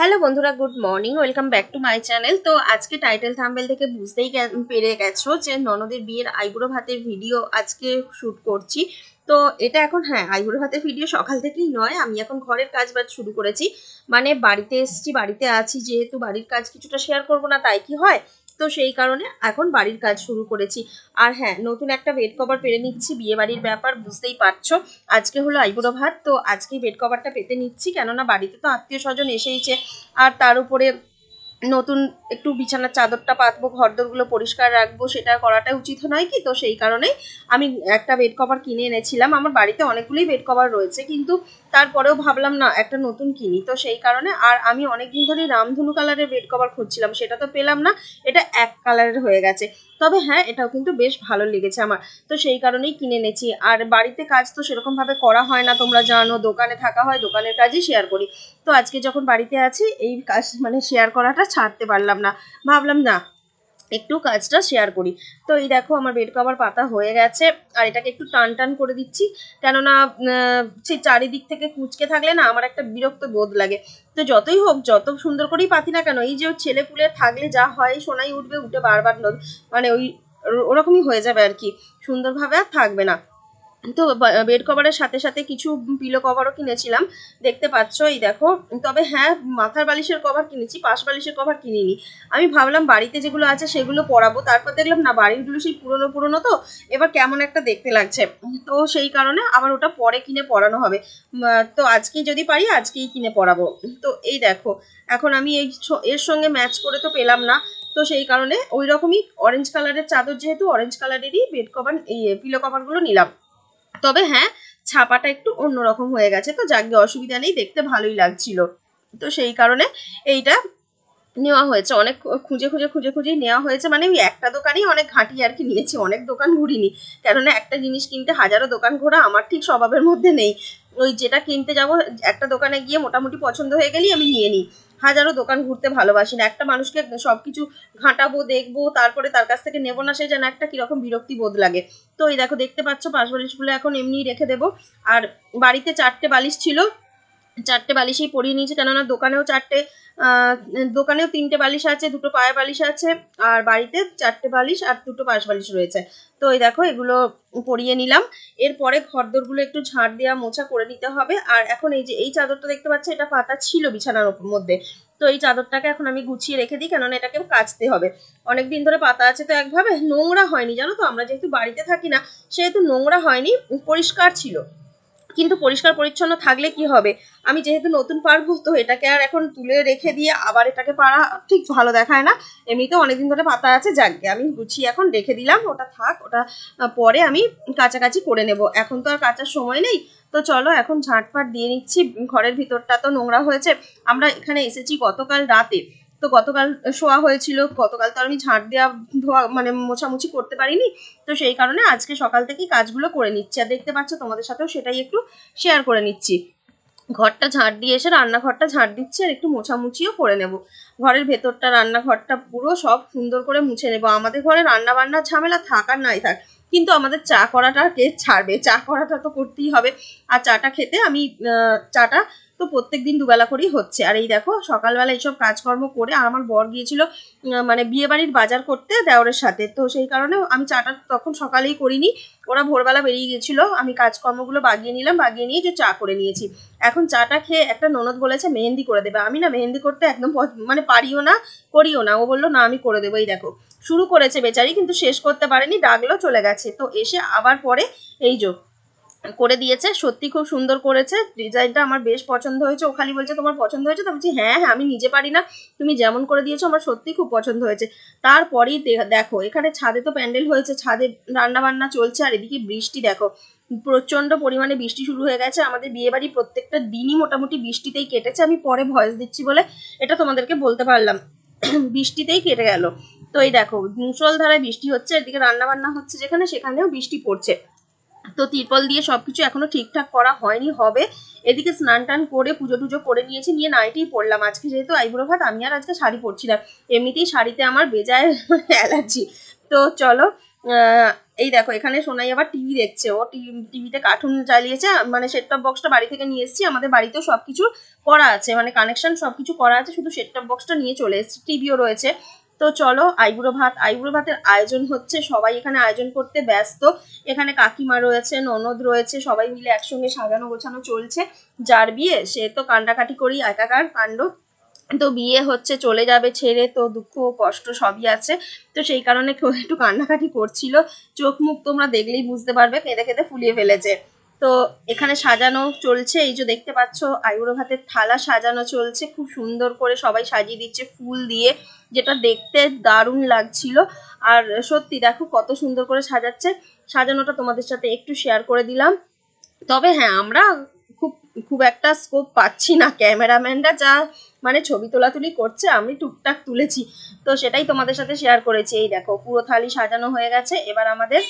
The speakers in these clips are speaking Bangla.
হ্যালো বন্ধুরা, good morning, welcome back to my channel. তো আজকে টাইটেল থাম্বনেল থেকে বুঝতেই পেরে গেছো যে ননদের বিয়ের আইবুড়ো ভাতের ভিডিও আজকে শ্যুট করছি। তো এটা এখন আইবুড়ো ভাতের ভিডিও সকাল থেকেই নয়, আমি এখন ঘরের কাজ বাজ শুরু করেছি। মানে বাড়িতে এসেছি, বাড়িতে আছি, যেহেতু বাড়ির কাজ কিছুটা শেয়ার করবো না তাই কি হয়, তো সেই কারণে এখন বাড়ির কাজ শুরু করেছি। আর নতুন একটা বেড কভার পেরে নিচ্ছি, বিয়ে বাড়ির ব্যাপার বুঝতেই পারছো। আজকে হলো আইবুড়ো ভাত, তো আজকেই বেড কভারটা পেতে নিচ্ছি, কেননা বাড়িতে তো আত্মীয় স্বজন এসেইছে। আর তার উপরে নতুন একটু বিছানার চাদরটা পাতবো, ঘরদোরগুলো পরিষ্কার রাখবো, সেটা করাটা উচিত নয় কি? তো সেই কারণেই আমি একটা বেড কভার কিনে এনেছিলাম। আমার বাড়িতে অনেকগুলোই বেড কভার রয়েছে, কিন্তু তারপরেও ভাবলাম না একটা নতুন কিনি, তো সেই কারণে। আর আমি অনেকদিন ধরেই রামধনু কালারের বেড কভার খুঁজছিলাম, সেটা তো পেলাম না, এটা এক কালারের হয়ে গেছে। তবে এটাও কিন্তু বেশ ভালো লেগেছে আমার, তো সেই কারণেই কিনে এনেছি। আর বাড়িতে কাজ তো সেরকমভাবে করা হয় না, তোমরা জানো, দোকানে থাকা হয়, দোকানের কাজই শেয়ার করি। তো আজকে যখন বাড়িতে আছি, এই কাজ শেয়ার করাটা ছাড়তে পারলাম না, ভাবলাম না একটু কাজটা শেয়ার করি। তো এই দেখো আমার বেড কভার পাতা হয়ে গেছে, আর এটাকে একটু টান টান করে দিচ্ছি, কেননা সেই চারিদিক থেকে কুঁচকে থাকলে না আমার একটা বিরক্ত বোধ লাগে। তো যতই হোক, যত সুন্দর করেই পাতি না কেন, এই যে ছেলে পুলে থাকলে যা হয়, সোনাই উঠবে, উঠে বারবার মানে ওই ওরকমই হয়ে যাবে আর কি, সুন্দরভাবে আর থাকবে না। তো বেড কভারের সাথে সাথে কিছু পিলো কভারও কিনেছিলাম, দেখতে পাচ্ছ, এই দেখো। তবে মাথার বালিশের কভার কিনেছি, পাশ বালিশের কভার কিনিনি। আমি ভাবলাম বাড়িতে যেগুলো আছে সেগুলো পরাবো, তারপর দেখলাম না, বাড়িগুলো সেই পুরনো পুরনো, তো এবার কেমন একটা দেখতে লাগছে, তো সেই কারণে আবার ওটা পরে কিনে পরানো হবে। তো আজকেই যদি পারি আজকেই কিনে পরাবো। তো এই দেখো, এখন আমি এর সঙ্গে ম্যাচ করে তো পেলাম না, তো সেই কারণে ওই রকমই অরেঞ্জ কালারের চাদর, যেহেতু অরেঞ্জ কালারেরই বেড কভার, এই পিলো কভারগুলো নিলাম। তবে ছাপাটা একটু অন্যরকম হয়ে গেছে, তো যাকে অসুবিধা নেই, দেখতে ভালোই লাগছিল, তো সেই কারণে এইটা নেওয়া হয়েছে। অনেক খুঁজে খুঁজে খুঁজে খুঁজেই নেওয়া হয়েছে, মানে ওই একটা দোকানেই অনেক ঘাঁটি আর কি নিয়েছি, অনেক দোকান ঘুরিনি, কেননা একটা জিনিস কিনতে হাজারো দোকান ঘোরা আমার ঠিক স্বভাবের মধ্যে নেই। ওই যেটা কিনতে যাব, একটা দোকানে গিয়ে মোটামুটি পছন্দ হয়ে গেলেই আমি নিয়ে নিই, হাজারো দোকান ঘুরতে ভালোবাসি না। একটা মানুষকে সবকিছু ঘাঁটাবো, দেখবো, তারপরে তার কাছ থেকে নেবো না, সে যেন একটা কিরকম বিরক্তি বোধ লাগে। তো এই দেখো, দেখতে পাচ্ছ পাশ বালিশগুলো এখন এমনিই রেখে দেবো। আর বাড়িতে 4টে বালিশ ছিল, 4টে বালিশেই পরিয়ে নিয়েছি, কেননা দোকানেও 4টে, দোকানেও 3টে বালিশ আছে, 2টো পায়া বালিশ আছে, আর বাড়িতে 4টে বালিশ আর 2টো পাশ বালিশ রয়েছে। তো এই দেখো, এগুলো পরিয়ে নিলাম। এরপরে ঘরদোরগুলো একটু ঝাড় দেওয়া মোছা করে নিতে হবে। আর এখন এই যে এই চাদরটা দেখতে পাচ্ছি, এটা পাতা ছিল বিছানার মধ্যে, তো এই চাদরটাকে এখন আমি গুছিয়ে রেখে দিই, কেননা এটাকে কাচতে হবে। অনেকদিন ধরে পাতা আছে, তো একভাবে নোংরা হয়নি, জানো তো, আমরা যেহেতু বাড়িতে থাকি না, সেহেতু নোংরা হয়নি, পরিষ্কার ছিল। কিন্তু পরিষ্কার পরিচ্ছন্ন থাকলে কি হবে, আমি যেহেতু নতুন পারবো, তো এটাকে আর এখন তুলে রেখে দিয়ে আবার এটাকে পারা ঠিক ভালো দেখায় না। এমনিতেও অনেকদিন ধরে পাতা আছে, যাকে আমি গুছিয়ে এখন রেখে দিলাম, ওটা থাক, ওটা পরে আমি কাচাকাচি করে নেব, এখন তো আর কাচার সময় নেই। তো চলো এখন ঝাঁটফাট দিয়ে নিচ্ছি, ঘরের ভিতরটা তো নোংরা হয়েছে। আমরা এখানে এসেছি গতকাল রাতে, তো গতকাল শোয়া হয়েছিল, গতকাল তো আমি ঝাঁট দেওয়া ধোয়া মানে মোছামুছি করতে পারিনি, তো সেই কারণে আজকে সকাল থেকেই কাজগুলো করে নিচ্ছি। আর দেখতে পাচ্ছ, তোমাদের সাথেও সেটাই একটু শেয়ার করে নিচ্ছি। ঘরটা ঝাঁট দিয়ে এসে রান্নাঘরটা ঝাঁট দিচ্ছি, আর একটু মোছামুছিও করে নেব। ঘরের ভেতরটা, রান্নাঘরটা পুরো সব সুন্দর করে মুছে নেব। আমাদের ঘরে রান্না বান্নার ঝামেলা থাক আর নাই থাক, কিন্তু আমাদের চা করাটা কে ছাড়বে, চা করাটা তো করতেই হবে। আর চাটা খেতে আমি চাটা তো প্রত্যেকদিন দুবেলা করেই হচ্ছে। আর এই দেখো, সকালবেলা এইসব কাজকর্ম করে, আর আমার বর গিয়েছিল মানে বিয়ে বাড়ির বাজার করতে দেওরের সাথে, তো সেই কারণে আমি চাটা তখন সকালেই করিনি, ওরা ভোরবেলা বেরিয়ে গেছিল, আমি কাজকর্মগুলো বাগিয়ে নিলাম, বাগিয়ে নিয়ে যে চা করে নিয়েছি। এখন চাটা খেয়ে একটা ননদ বলেছে মেহেন্দি করে দেবে, আমি না মেহেন্দি করতে একদম মানে পারিও না, করিও না। ও বললো না আমি করে দেবো। এই দেখো, শুরু করেছে বেচারি, কিন্তু শেষ করতে পারেনি, ডাকলো চলে গেছে। তো এসে আবার পরে এই যে করে দিয়েছে, সত্যি খুব সুন্দর করেছে, ডিজাইনটা আমার বেশ পছন্দ হয়েছে। ও খালি বলছে তোমার পছন্দ হয়েছে, তো বলছি হ্যাঁ আমি নিজে পারি না, তুমি যেমন করে দিয়েছো আমার সত্যি খুব পছন্দ হয়েছে। তারপরেই দেখো, এখানে ছাদে তো প্যান্ডেল হয়েছে, ছাদে রান্না বান্না চলছে, আর এদিকে বৃষ্টি দেখো, প্রচন্ড পরিমাণে বৃষ্টি শুরু হয়ে গেছে। আমাদের বিয়ে বাড়ি প্রত্যেকটা দিনই মোটামুটি বৃষ্টিতেই কেটেছে, আমি পরে ভয়েস দিচ্ছি বলে এটা তোমাদেরকে বলতে পারলাম। বৃষ্টিতেই কেটে গেল। তো এই দেখো, মুষলধারায় বৃষ্টি হচ্ছে, এদিকে রান্না বান্না হচ্ছে যেখানে, সেখানেও বৃষ্টি পড়ছে। তো তিরপল দিয়ে সবকিছু এখনো ঠিকঠাক করা হয়নি, হবে। এদিকে স্নান টান করে পুজো টুজো করে নিয়েছি, নিয়ে নাইটেই পড়লাম। আজকে যেহেতু আইবুড়ো ভাত, আমি আর আজকে শাড়ি পরছিলাম, এমনিতেই শাড়িতে আমার বেজায় অ্যালার্জি। তো চলো এই দেখো এখানে সোনাই আবার টিভি দেখছে, ও টিভিতে কার্টুন চালিয়েছে, মানে সেট টপ বক্সটা বাড়ি থেকে নিয়ে এসেছি, আমাদের বাড়িতেও সবকিছু করা আছে, মানে কানেকশন সবকিছু করা আছে, শুধু সেট টপ বক্সটা নিয়ে চলে এসেছি, টিভিও রয়েছে। তো চলো আইবুড়ো ভাতের আয়োজন হচ্ছে, সবাই এখানে আয়োজন করতে ব্যস্ত। এখানে কাকিমা রয়েছে, ননদ রয়েছে, সবাই মিলে একসঙ্গে সাজানো গোছানো চলছে। যার বিয়ে সে তো কান্ডাকাটি করেই একাকার কাণ্ড। তো বিয়ে হচ্ছে, চলে যাবে ছেড়ে, তো দুঃখ কষ্ট সবই আছে। তো সেই কারণে কেউ একটু কান্নাকাটি করছিল, চোখ মুখ তোমরা দেখলেই বুঝতে পারবে, কেঁদে কেঁদে ফুলিয়ে ফেলেছে। তো এখানে সাজানো চলছে, এই যে দেখতে পাচ্ছ আইবুড়ো ভাতের থালা সাজানো চলছে, খুব সুন্দর করে সবাই সাজিয়ে দিচ্ছে ফুল দিয়ে, যেটা দেখতে দারুণ লাগছিল। আর সত্যি দেখো কত সুন্দর করে সাজাচ্ছে, সাজানোটা তোমাদের সাথে একটু শেয়ার করে দিলাম। তবে হ্যাঁ, আমরা খুব খুব একটা স্কোপ পাচ্ছি না, ক্যামেরাম্যানরা যা মানে ছবি তোলাতুলি করছে, আমি টুকটাক তুলেছি, তো সেটাই তোমাদের সাথে শেয়ার করেছি। এই দেখো পুরো থালি সাজানো হয়ে গেছে, এবার আমাদের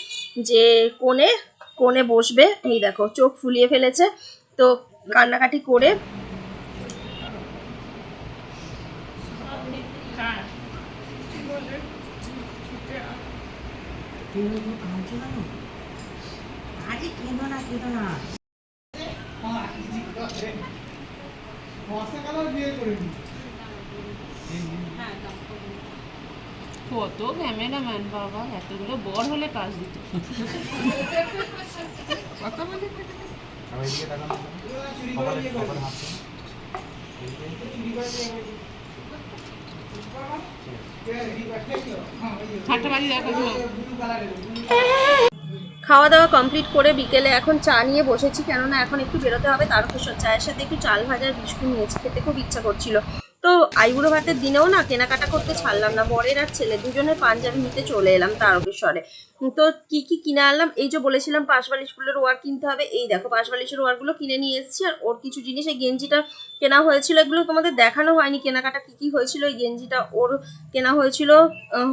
যে কোণে কোণে বসবে, এই দেখো চোখ ফুলিয়ে ফেলেছে, তো কান্নাকাটি করে কত ক্যামেরাম্যান বাবা, এতগুলো বর হলে কাজ দিত। কথা বলে ঠাট্টা বাড়ি দেখা। খাওয়া দাওয়া কমপ্লিট করে বিকেলে এখন চা নিয়ে বসেছি, কেননা এখন একটু বেরোতে হবে, তারকেশ্বর চায়ের সাথে একটু চাল ভাজার বিস্কুট নিয়েছি, খেতে খুব ইচ্ছা করছিল। তো আইবুড়ো ভাতের দিনেও না কেনাকাটা করতে ছাড়লাম না, বরের আর ছেলে দুজনের পাঞ্জাবি নিতে চলে এলাম তারকেশ্বরে। তো কি কি কিনে আনলাম, এই যে বলেছিলাম পাশবালিশগুলোর ওয়ার কিনতে হবে, এই দেখো পাশবালিশের ওয়ারগুলো কিনে নিয়ে এসেছি। আর ওর কিছু জিনিস, এই গেঞ্জিটা কেনা হয়েছিল, এগুলো তোমাদের দেখানো হয়নি কেনাকাটা কি কি হয়েছিল। এই গেঞ্জিটা ওর কেনা হয়েছিল,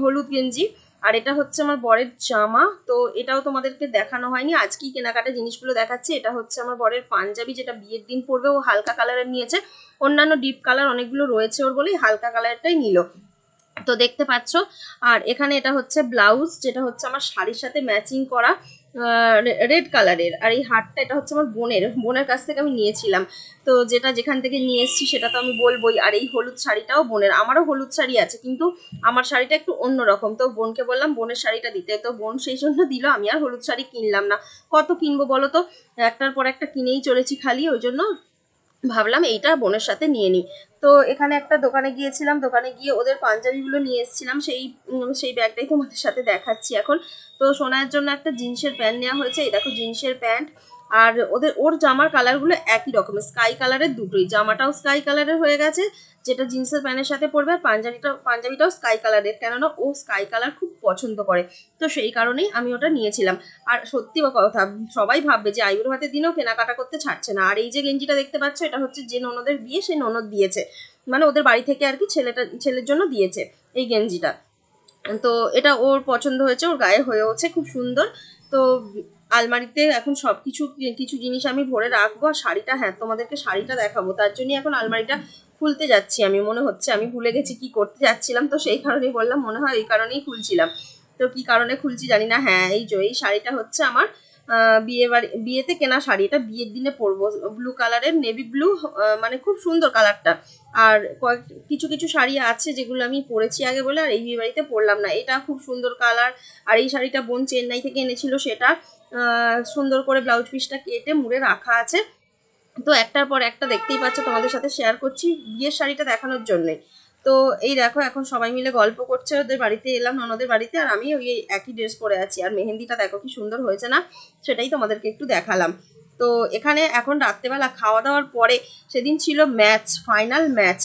হলুদ গেঞ্জি। আর এটা হচ্ছে আমার বরের জামা, তো এটাও তোমাদেরকে দেখানো হয়নি, আজকেই কেনাকাটা জিনিসগুলো দেখাচ্ছি। এটা হচ্ছে আমার বরের পাঞ্জাবি, যেটা বিয়ের দিন পরবে, ও হালকা কালারের নিয়েছে, অন্যান্য ডিপ কালার অনেকগুলো রয়েছে ওর বলেই হালকা কালারটাই নিল, তো দেখতে পাচ্ছ। আর এখানে এটা হচ্ছে ব্লাউজ, যেটা হচ্ছে আমার শাড়ির সাথে ম্যাচিং করা, রেড কালারের। আর এই হারটা এটা হচ্ছে আমার বোনের কাছ থেকে আমি নিয়েছিলাম, তো যেটা যেখান থেকে নিয়ে এসেছি সেটা তো আমি বলবোই। আর এই হলুদ শাড়িটাও বোনের, আমারও হলুদ শাড়ি আছে, কিন্তু আমার শাড়িটা একটু অন্যরকম, তো বোনকে বললাম বোনের শাড়িটা দিতে, তো বোন সেই জন্য দিল, আমি আর হলুদ শাড়ি কিনলাম না, কত কিনবো বলো তো, একটার পর একটা কিনেই চলেছি খালি, ওই জন্য ভাবলাম এইটা বোনের সাথে নিয়ে নিই। তো এখানে একটা দোকানে গিয়েছিলাম, দোকানে গিয়ে ওদের পাঞ্জাবিগুলো নিয়ে এসেছিলাম, সেই ব্যাগটাই তোমাদের সাথে দেখাচ্ছি এখন। তো সোনার জন্য একটা জিন্সের প্যান্ট নেওয়া হয়েছে, এই দেখো জিন্সের প্যান্ট। আর ওর জামার কালারগুলো একই রকমের, স্কাই কালারের দুটোই, জামাটাও স্কাই কালারের হয়ে গেছে, যেটা জিন্সের প্যান্টের সাথে পরবে, আর পাঞ্জাবিটাও স্কাই কালারের, কেননা ও স্কাই কালার খুব পছন্দ করে, তো সেই কারণেই আমি ওটা নিয়েছিলাম। আর সত্যি কথা, সবাই ভাববে যে আইবুড়ো ভাতের দিনেও কেনাকাটা করতে ছাড়ছে না। আর এই যে গেঞ্জিটা দেখতে পাচ্ছ, এটা হচ্ছে যে ননদের বিয়ে, সেই ননদ দিয়েছে, মানে ওদের বাড়ি থেকে আর কি ছেলের জন্য দিয়েছে এই গেঞ্জিটা। তো এটা ওর পছন্দ হয়েছে, ওর গায়ে হয়েওছে খুব সুন্দর। তো আলমারিতে এখন সবকিছু কিছু জিনিস আমি ভরে রাখবো। আর শাড়িটা, হ্যাঁ তোমাদেরকে শাড়িটা দেখাবো, তার জন্যই এখন আলমারিটা খুলতে যাচ্ছি। আমি মনে হচ্ছে আমি ভুলে গেছি কি করতে যাচ্ছিলাম, তো সেই কারণেই বললাম, মনে হয় এই কারণেই খুলছিলাম। তো কি কারণে খুলছি জানি না। হ্যাঁ, এই শাড়িটা হচ্ছে আমার বিয়েতে কেনা শাড়ি, এটা বিয়ের দিনে পরবো, ব্লু কালারের, নেভি ব্লু, মানে খুব সুন্দর কালারটা। আর কিছু কিছু শাড়ি আছে যেগুলো আমি পরেছি আগে বলে আর এই বিয়ে বাড়িতে পরলাম না, এটা খুব সুন্দর কালার। আর এই শাড়িটা বোন চেন্নাই থেকে এনেছিল, সেটা সুন্দর করে ব্লাউজ পিসটা কেটে মুড়ে রাখা আছে। তো একটার পর একটা দেখতেই পাচ্ছ, তোমাদের সাথে শেয়ার করছি বিয়ের শাড়িটা দেখানোর জন্যই। তো এই দেখো এখন সবাই মিলে গল্প করছে, ওদের বাড়িতে এলাম, ননদের বাড়িতে, আর আমি ওই একই ড্রেস পরে আছি। আর মেহেন্দিটা দেখো কি সুন্দর হয়েছে না, সেটাই তোমাদেরকে একটু দেখালাম। তো এখানে এখন রাত্রেবেলা খাওয়া দাওয়ার পরে, সেদিন ছিল ম্যাচ, ফাইনাল ম্যাচ,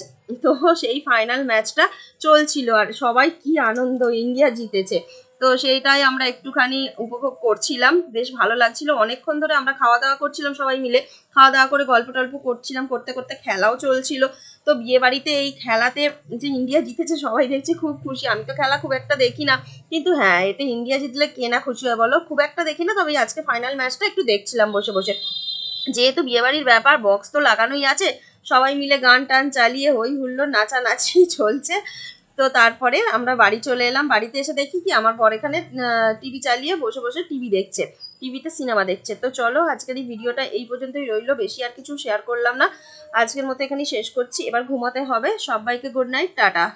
তো সেই ফাইনাল ম্যাচটা চলছিল, আর সবাই কি আনন্দ, ইন্ডিয়া জিতেছে, তো সেইটাই আমরা একটুখানি উপভোগ করছিলাম, বেশ ভালো লাগছিল। অনেকক্ষণ ধরে আমরা খাওয়া দাওয়া করছিলাম সবাই মিলে, খাওয়া দাওয়া করে গল্প টল্প করছিলাম, করতে করতে খেলাও চলছিল। তো বিয়ে বাড়িতে এই খেলাতে যে ইন্ডিয়া জিতেছে, সবাই দেখছি খুব খুশি। আমি তো খেলা খুব একটা দেখি না, কিন্তু হ্যাঁ, এতে ইন্ডিয়া জিতলে কে না খুশি হয় বলো, খুব একটা দেখি না, তবে আজকে ফাইনাল ম্যাচটা একটু দেখছিলাম বসে বসে। যেহেতু বিয়ে বাড়ির ব্যাপার, বক্স তো লাগানোই আছে, সবাই মিলে গান টান চালিয়ে হই হুল্লোড় নাচানাচি চলছে। তো তারপরে আমরা বাড়ি চলে এলাম, বাড়িতে এসে দেখি কি আমার বর এখানে টিভি চালিয়ে বসে বসে টিভি দেখছে, টিভিতে সিনেমা দেখছে। তো চলো আজকের এই ভিডিওটা এই পর্যন্তই রইলো, বেশি আর কিছু শেয়ার করলাম না, আজকের মতো এখানেই শেষ করছি, এবার ঘুমাতে হবে। সবাইকে গুড নাইট, টাটা।